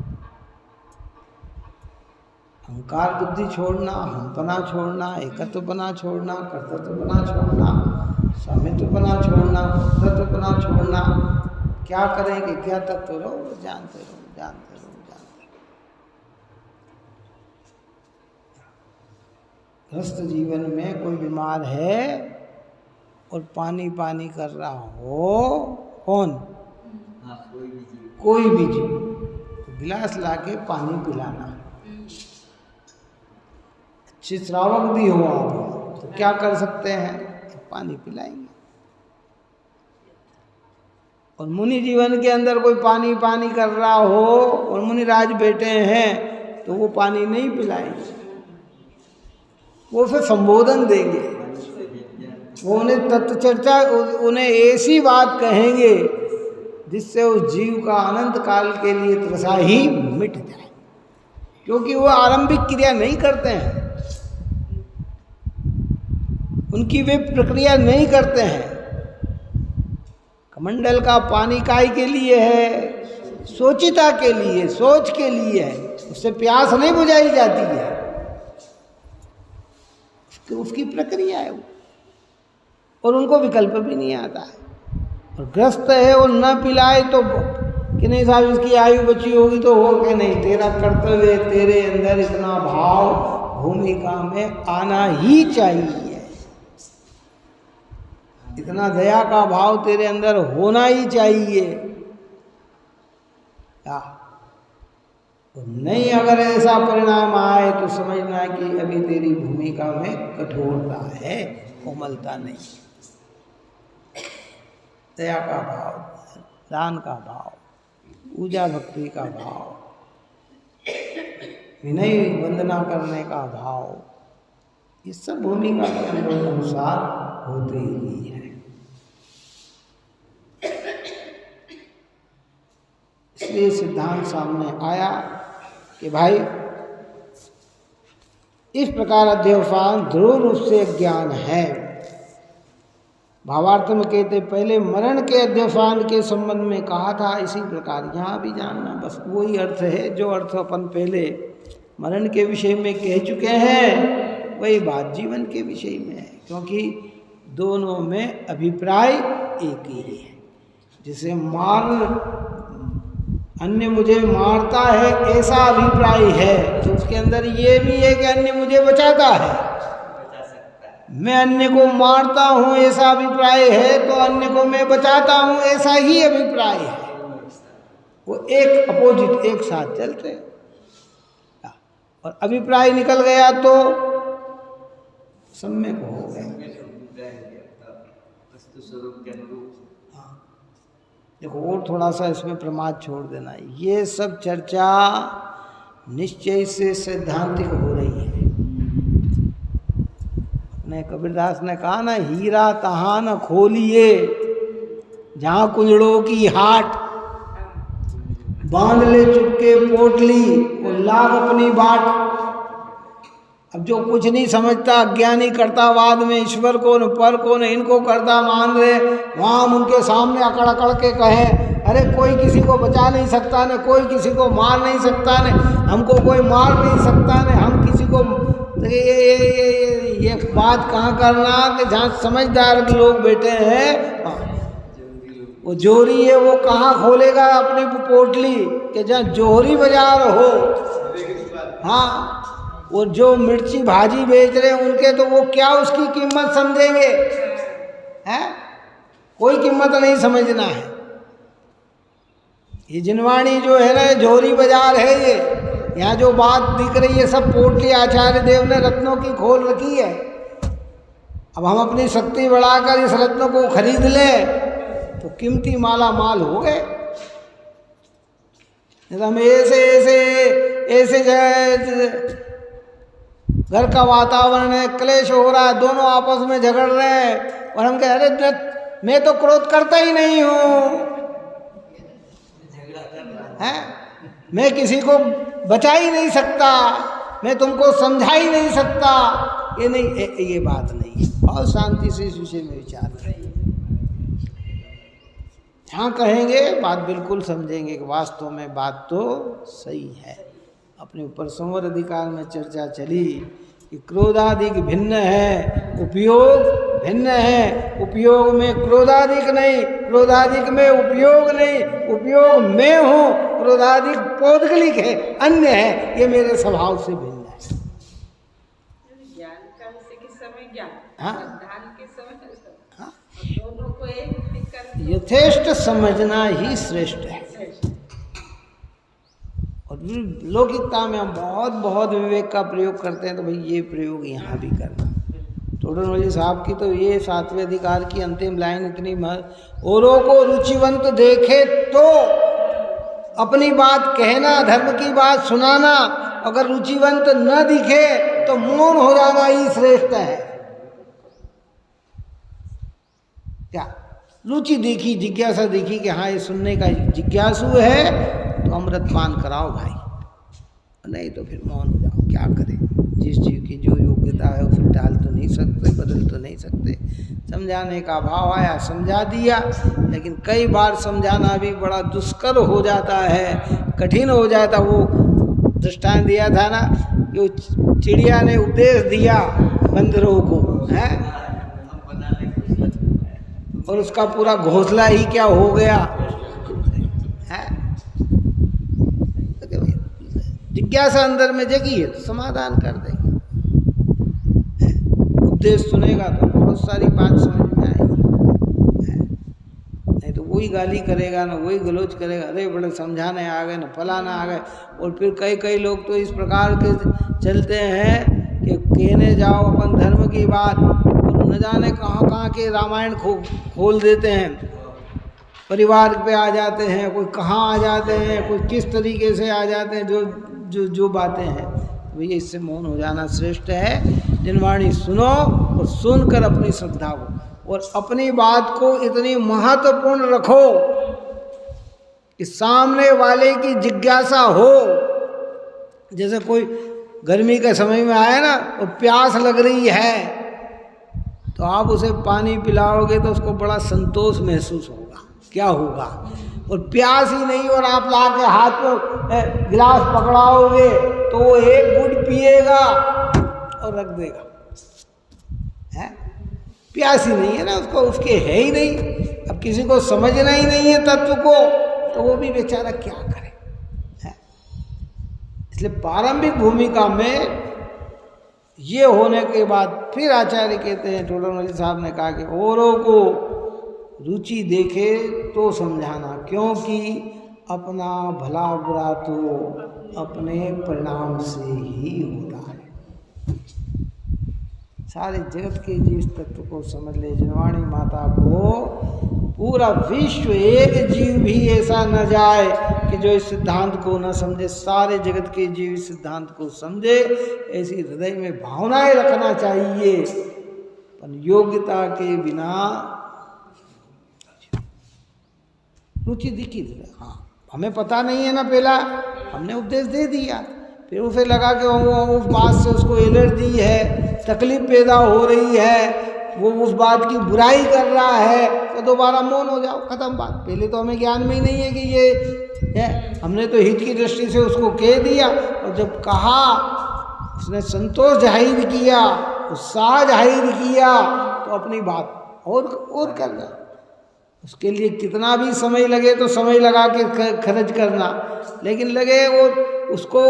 अहंकार बुद्धि छोड़ना, हमपना छोड़ना, एकत्व बना छोड़ना, कर्तृत्व बना छोड़ना, स्वामित्व बना छोड़ना, कर्तृत्व बना छोड़ना। क्या करेंगे? क्या तत्व रहो, जानते रहो, जानते रहो, जानते रहो। गृहस्थ जीवन में कोई बीमार है और पानी पानी कर रहा हो, कौन? हाँ, कोई भी जीव। कोई भी जीव, तो गिलास लाके पानी पिलाना। अच्छे श्रावक भी हो आप तो क्या कर सकते हैं? पानी पिलाएंगे। और मुनि जीवन के अंदर कोई पानी पानी कर रहा हो और मुनिराज बैठे हैं तो वो पानी नहीं पिलाएंगे, वो फिर संबोधन देंगे, वो उन्हें तत्व चर्चा, उन्हें ऐसी बात कहेंगे जिससे उस जीव का अनंत काल के लिए तृषा ही मिट जाए, क्योंकि वो आरंभिक क्रिया नहीं करते हैं, उनकी वे प्रक्रिया नहीं करते हैं। कमंडल का पानी काय के लिए है? सोचिता के लिए, सोच के लिए है, उससे प्यास नहीं बुझाई जाती है, उसकी प्रक्रिया है वो, और उनको विकल्प भी नहीं आता है। और ग्रस्त है और न पिलाए तो कि नहीं साहब इसकी आयु बची होगी तो हो कि नहीं, तेरा कर्तव्य, तेरे अंदर इतना भाव भूमिका में आना ही चाहिए, इतना दया का भाव तेरे अंदर होना ही चाहिए। क्या नहीं, अगर ऐसा परिणाम आए तो समझना कि अभी तेरी भूमिका में कठोरता है, कोमलता नहीं। दया का भाव, दान का भाव, पूजा भक्ति का भाव, विनय वंदना करने का भाव, ये सब भूमिका के अनुसार होते ही है। इसलिए सिद्धांत सामने आया कि भाई इस प्रकार अध्यवसान ध्रुव रूप से ज्ञान है। भावार्थ में कहते पहले मरण के अध्यवसान के संबंध में कहा था, इसी प्रकार यहाँ भी जानना, बस वही अर्थ है जो अर्थ अपन पहले मरण के विषय में कह चुके हैं, वही बात जीवन के विषय में है, क्योंकि दोनों में अभिप्राय एक ही है। जिसे अन्य मुझे मारता है ऐसा अभिप्राय है तो उसके अंदर ये भी है कि अन्य मुझे बचाता है। मैं अन्य को मारता हूँ ऐसा अभिप्राय है तो अन्य को मैं बचाता हूँ ऐसा ही अभिप्राय है। वो एक अपोजिट एक साथ चलते हैं, और अभिप्राय निकल गया तो सम्यक हो गया। देखो और थोड़ा सा इसमें प्रमाद छोड़ देना, ये सब चर्चा निश्चय से सैद्धांतिक हो रही है। अपने कबीरदास ने कहा ना, हीरा तहाँ न खोलिए जहाँ कुजड़ों की हाट, बांध ले चुपके पोटली और लाग अपनी बाट। अब जो कुछ नहीं समझता, अज्ञानी करता बाद में ईश्वर को न पर को न इनको करता मान रहे, वहाँ हम उनके सामने अकड़ अकड़ के कहें अरे कोई किसी को बचा नहीं सकता न, कोई किसी को मार नहीं सकता न, हमको कोई मार नहीं सकता न, हम किसी को ये बात कहाँ करना कि जहाँ समझदार लोग बैठे हैं, वो जोहरी है वो कहाँ खोलेगा अपनी पोटली कि जहाँ जोहरी बाजार हो। हाँ, वो जो मिर्ची भाजी बेच रहे हैं उनके तो वो क्या उसकी कीमत समझेंगे हैं? कोई कीमत नहीं समझना है। ये जिनवाणी जो है ना, जोहरी बाजार है ये, यहाँ जो बात दिख रही है सब पोटली आचार्य देव ने रत्नों की खोल रखी है। अब हम अपनी शक्ति बढ़ाकर इस रत्नों को खरीद लें तो कीमती माला माल हो गए। हम ऐसे ऐसे ऐसे घर का वातावरण है, क्लेश हो रहा है, दोनों आपस में झगड़ रहे हैं और हम कह अरे मैं तो क्रोध करता ही नहीं हूँ, हैं? मैं किसी को बचा ही नहीं सकता, मैं तुमको समझा ही नहीं सकता, ये नहीं, ये बात नहीं है। और शांति से इस विषय में विचार करें। हाँ कहेंगे बात बिल्कुल समझेंगे कि वास्तव में बात तो सही है। अपने ऊपर संवर अधिकार में चर्चा चली कि क्रोधाधिक भिन्न है, उपयोग भिन्न है। उपयोग में क्रोधाधिक नहीं, क्रोधाधिक में उपयोग नहीं, उपयोग में हूँ, क्रोधाधिक पौद्गलिक है, अन्य है, ये मेरे स्वभाव से भिन्न है। ज्ञान का हाँ धान के समय हाँ, दोनों को एक कर यथेष्ट समझना ही श्रेष्ठ है। और लौकिकता में हम बहुत बहुत विवेक का प्रयोग करते हैं, तो भाई ये प्रयोग यहाँ भी करना। टोडरमल साहब की तो ये 7वें अधिकार की अंतिम लाइन इतनी औरों को रुचिवंत देखे तो अपनी बात कहना, धर्म की बात सुनाना, अगर रुचिवंत न दिखे तो मौन हो जाना ही श्रेष्ठ है। क्या रुचि देखी, जिज्ञासा देखी कि हाँ ये सुनने का जिज्ञासु है, तो अमृतपान कराओ भाई, नहीं तो फिर मौन हो जाओ। क्या करें, जिस जीव की जो योग्यता है उसे टाल तो नहीं सकते, बदल तो नहीं सकते। समझाने का भाव आया, समझा दिया, लेकिन कई बार समझाना भी बड़ा दुष्कर हो जाता है, कठिन हो जाता। वो दृष्टांत दिया था ना कि चिड़िया ने उपदेश दिया बंदरों को, है, और उसका पूरा घोंसला ही क्या हो गया है। जिज्ञासा अंदर में जगी है तो समाधान कर देंगे। उपदेश सुनेगा तो बहुत सारी बात समझ में आएगी, नहीं तो वही गाली करेगा, ना वही गलोच करेगा, अरे बड़े समझाने आ गए, ना फलाना आ गए। और फिर कई लोग तो इस प्रकार के चलते हैं कि कहने जाओ अपन धर्म की बात, और न जाने कहाँ के रामायण खोल देते हैं, परिवार पे आ जाते हैं, कोई कहाँ आ जाते हैं, कोई किस तरीके से आ जाते हैं, जो बातें हैं। भैया इससे मौन हो जाना श्रेष्ठ है। जिनवाणी सुनो और सुनकर अपनी श्रद्धा को और अपनी बात को इतनी महत्वपूर्ण रखो कि सामने वाले की जिज्ञासा हो। जैसे कोई गर्मी के समय में आए ना और प्यास लग रही है, तो आप उसे पानी पिलाओगे तो उसको बड़ा संतोष महसूस होगा। क्या होगा? और प्यास ही नहीं और आप ला के हाथ में गिलास पकड़ाओगे तो वो एक घूंट पिएगा और रख देगा, है? प्यास ही नहीं है ना उसको, उसके है ही नहीं। अब किसी को समझना ही नहीं है तत्व को, तो वो भी बेचारा क्या करे, है? इसलिए प्रारंभिक भूमिका में ये होने के बाद फिर आचार्य कहते हैं, टोडरमल साहब ने कहा कि औरों को रुचि देखे तो समझाना, क्योंकि अपना भला बुरा तो अपने परिणाम से ही होता है। सारे जगत के जीव इस तत्व को समझ ले। जिनवाणी माता को पूरा विश्व एक जीव भी ऐसा न जाए कि जो इस सिद्धांत को न समझे। सारे जगत के जीव इस सिद्धांत को समझे, ऐसी हृदय में भावनाएं रखना चाहिए। पर योग्यता के बिना रुचि दिखी, हाँ हमें पता नहीं है ना, पहला हमने उपदेश दे दिया, फिर उसे लगा कि वो उस बात से उसको एलर्जी है, तकलीफ पैदा हो रही है, वो उस बात की बुराई कर रहा है, तो दोबारा मौन हो जाओ, खत्म बात। पहले तो हमें ज्ञान में ही नहीं है कि ये है, हमने तो हित की दृष्टि से उसको कह दिया, और जब कहा उसने संतोष जाहिर किया, उत्साह जाहिर किया, तो अपनी बात और करना। उसके लिए कितना भी समय लगे तो समय लगा के खर्च करना, लेकिन लगे वो उसको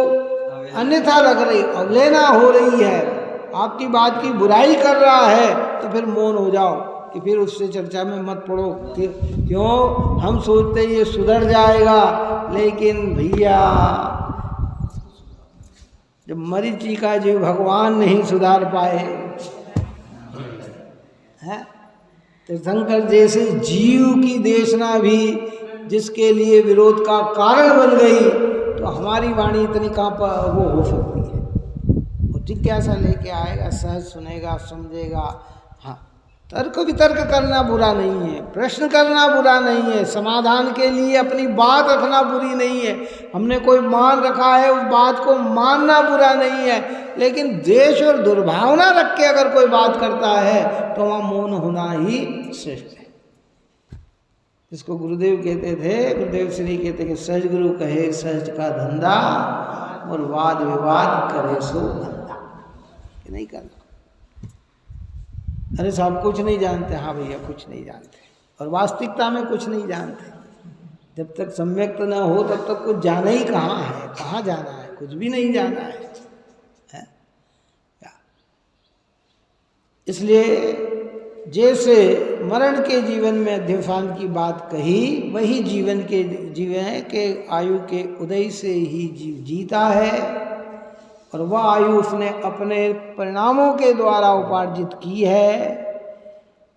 अन्यथा लग रही, अवहेलना हो रही है, आपकी बात की बुराई कर रहा है, तो फिर मौन हो जाओ कि फिर उससे चर्चा में मत पड़ो। क्यों? हम सोचते ये सुधर जाएगा, लेकिन भैया जब मरीचि का जीव भगवान नहीं सुधार पाए हैं, तीर्थंकर जैसे जीव की देशना भी जिसके लिए विरोध का कारण बन गई, तो हमारी वाणी इतनी कहाँ पर वो हो सकती है। और जिज्ञासा लेके आएगा, सहज सुनेगा, समझेगा। हाँ, तर्क वितर्क करना बुरा नहीं है, प्रश्न करना बुरा नहीं है, समाधान के लिए अपनी बात रखना बुरी नहीं है। हमने कोई मान रखा है, उस बात को मानना बुरा नहीं है, लेकिन द्वेष और दुर्भावना रख के अगर कोई बात करता है तो वहाँ मौन होना ही श्रेष्ठ है। इसको गुरुदेव कहते थे, गुरुदेव श्री कहते कि सहज गुरु कहे सहज का धंधा, और वाद विवाद करे सो धंधा। ये नहीं करना। अरे साहब कुछ नहीं जानते, हाँ भैया कुछ नहीं जानते, और वास्तविकता में कुछ नहीं जानते। जब तक सम्यक न हो तब तक कुछ जाना ही कहाँ है, कहाँ जाना है, कुछ भी नहीं जाना है। इसलिए जैसे मरण के जीवन में अध्यवसान की बात कही, वही जीवन के आयु के उदय से ही जीव जीता है, और वह आयु उसने अपने परिणामों के द्वारा उपार्जित की है।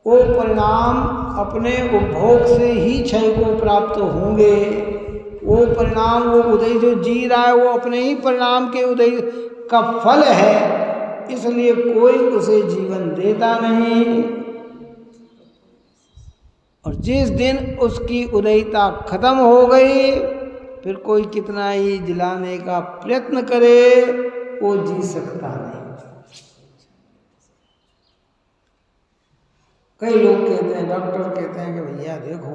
वो परिणाम अपने उपभोग से ही क्षय को प्राप्त होंगे। वो परिणाम, वो उदय जो जी रहा है, वो अपने ही परिणाम के उदय का फल है, इसलिए कोई उसे जीवन देता नहीं। और जिस दिन उसकी उदयता खत्म हो गई, फिर कोई कितना ही जिलाने का प्रयत्न करे, वो जी सकता नहीं। कई लोग कहते हैं, डॉक्टर कहते हैं कि भैया देखो,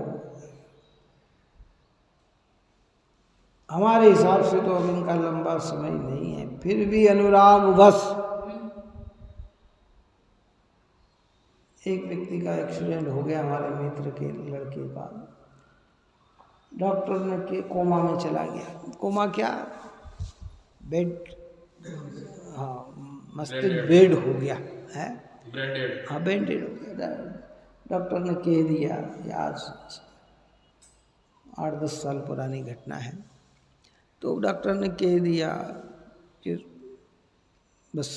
हमारे हिसाब से तो अब इनका लंबा समय नहीं है, फिर भी अनुरागवश एक व्यक्ति का एक्सीडेंट हो गया, हमारे मित्र के लड़के का। डॉक्टर ने के कोमा में चला गया। कोमा क्या, बेड, हाँ मस्तिष्क बेड हो गया है, हाँ बैंडेड हो गया। डॉक्टर ने कह दिया, आज 8-10 साल पुरानी घटना है, तो डॉक्टर ने कह दिया कि बस।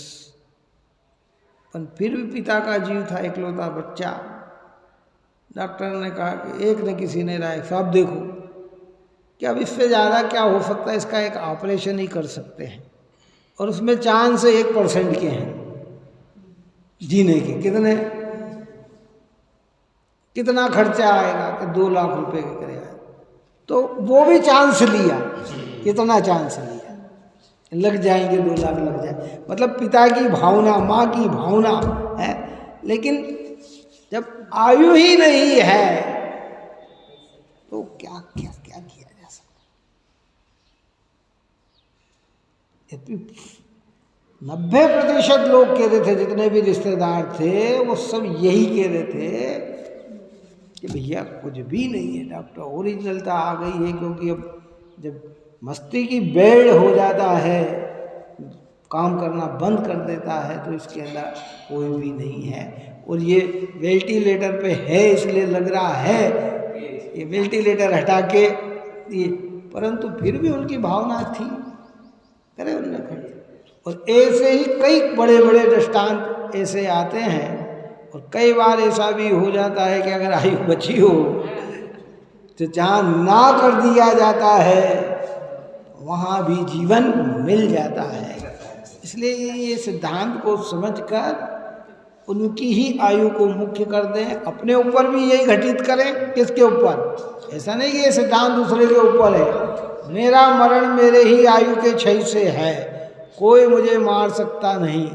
पर फिर भी पिता का जीव था, इकलौता बच्चा। डॉक्टर ने कहा कि एक न किसी ने राय, साहब देखो कि अब इससे ज़्यादा क्या हो सकता है, इसका एक ऑपरेशन ही कर सकते हैं, और उसमें चांस 1% के हैं जीने के। कितना खर्चा आएगा कि 2 लाख रुपए के करेगा, तो वो भी चांस लिया। कितना चांस लिया, लग जाएंगे 2 लाख लग जाए, मतलब पिता की भावना, माँ की भावना है। लेकिन जब आयु ही नहीं है तो क्या क्या क्या किया जा सकता। 90% लोग कह रहे थे, जितने भी रिश्तेदार थे वो सब यही कह रहे थे कि भैया कुछ भी नहीं है डॉक्टर, ओरिजिनलता आ गई है। क्योंकि अब जब मस्ती की बेड़ हो जाता है, काम करना बंद कर देता है, तो इसके अंदर कोई भी नहीं है। और ये वेंटिलेटर पे है इसलिए लग रहा है, ये वेंटिलेटर हटा के ये, परंतु फिर भी उनकी भावना थी, करे उनने खड़ी। और ऐसे ही कई बड़े बड़े दृष्टांत ऐसे आते हैं। और कई बार ऐसा भी हो जाता है कि अगर आयु बची हो तो जहाँ ना कर दिया जाता है वहाँ भी जीवन मिल जाता है। इसलिए ये सिद्धांत को समझकर उनकी ही आयु को मुख्य कर दें, अपने ऊपर भी यही घटित करें। किसके ऊपर? ऐसा नहीं कि ये सिद्धांत दूसरे के ऊपर है। मेरा मरण मेरे ही आयु के क्षय से है, कोई मुझे मार सकता नहीं।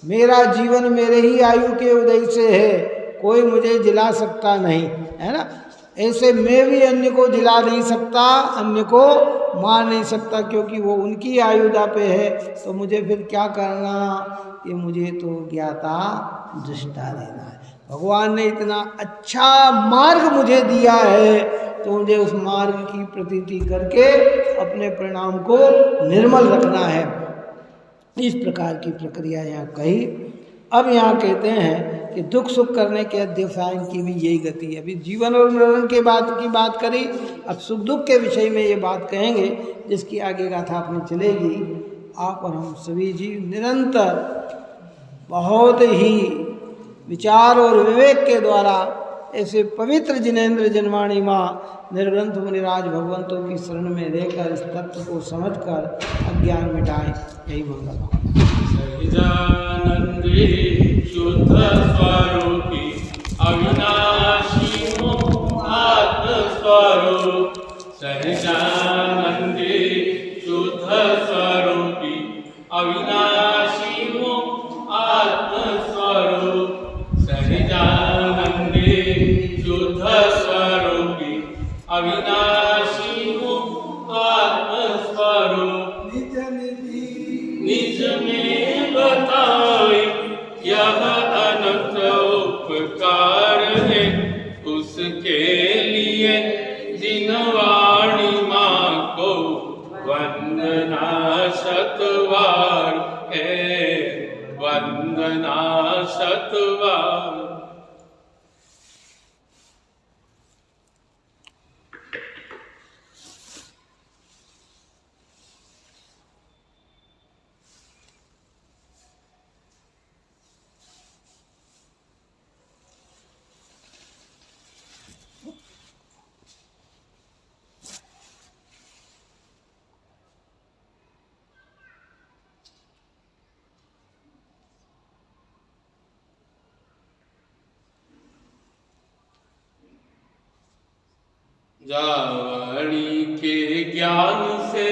मेरा जीवन मेरे ही आयु के उदय से है, कोई मुझे जिला सकता नहीं, है ना। ऐसे मैं भी अन्य को जिला नहीं सकता, अन्य को मार नहीं सकता, क्योंकि वो उनकी आयुधा पे है। तो मुझे फिर क्या करना, कि मुझे तो ज्ञाता दृष्टा देना है। भगवान ने इतना अच्छा मार्ग मुझे दिया है, तो मुझे उस मार्ग की प्रतीति करके अपने परिणाम को निर्मल रखना है। इस प्रकार की प्रक्रिया यहाँ कही। अब यहाँ कहते हैं कि दुख सुख करने के अध्यवसाय की भी यही गति है। अभी जीवन और मरण के की बात करी, अब सुख दुख के विषय में ये बात कहेंगे, जिसकी आगे गाथा अपनी चलेगी। आप और हम सभी जीव निरंतर बहुत ही विचार और विवेक के द्वारा ऐसे पवित्र जिनेन्द्र जनवाणी माँ निर्ग्रंथ मुनिराज भगवंतों की शरण में रहकर इस तत्व को समझकर अज्ञान मिटाएं। यही मंगल। सहिजानंदे शुद्ध स्वरूपी अविनाशी आत्म स्वरूप, सहिजानंदे शुद्ध स्वरूपी अविनाशी आत्म स्वरूप, सहिजानंदे शुद्ध स्वरूपी अविनाशी आत्म स्वरूप, निज में बताए यह अनंत उपकार है, उसके लिए जिनवाणी माँ को वंदना शतवार है, वंदना शतवार। जावड़ी के ज्ञान से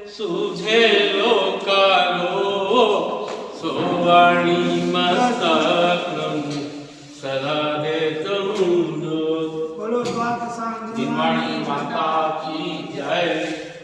सूझे लोकालो, सोवाणी मस्तकम सदा दे तुम। बोलो द्वादशांग दिनवाणी माता की जय।